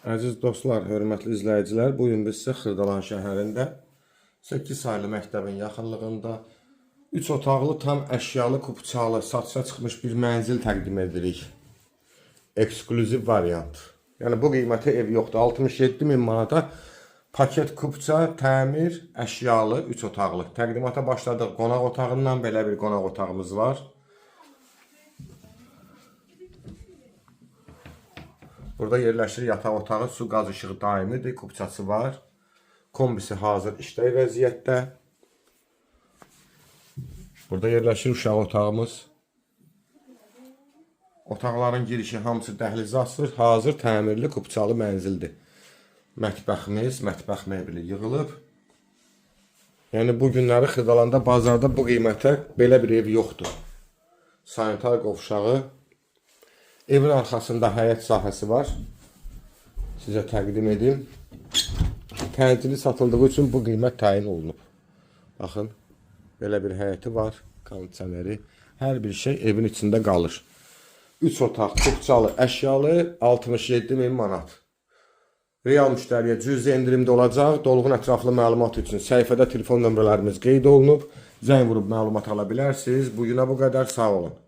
Əziz dostlar, hörmətli izləyicilər, bugün biz sizə Xırdalan şəhərində 8 saylı məktəbin yaxınlığında 3 otaqlı tam əşyalı kupçalı satışa çıxmış bir mənzil təqdim edirik. Eksklüziv variant. Yəni bu qiymətə ev yoxdur. 67.000 manata paket kupça, təmir, əşyalı 3 otaqlı. Təqdimata başladıq qonaq otağından, belə bir qonaq otağımız var. Burada yerləşir yataq otağı, su, qaz, işığı daimidir, kupçası var. Kombisi hazır işləy vəziyyətdə. Burada yerləşir uşaq otağımız. Otaqların girişi hamısı dəhlizə açılır, hazır təmirli kupçalı mənzildir. Mətbəximiz, mətbəx mebeli yığılıb. Yəni bu günləri Xırdalanda bazarda bu qiymətə belə bir ev yoxdur. Sanitar qovşağı. Evin arxasında həyət sahəsi var. Sizə təqdim edim. Təcili satıldığı üçün bu qiymət təyin olunub. Baxın, belə bir həyəti var, kondisioneri. Hər bir şey evin içində qalır. 3 otaq, kupçalı, əşyalı 67.000 manat. Real müştəriyə cüzi endirimdə olacaq. Dolğun ətraflı məlumat üçün səhifədə telefon nömrələrimiz qeyd olunub. Zəng vurub məlumat ala bilərsiniz. Bugünə bu qədər, sağ olun.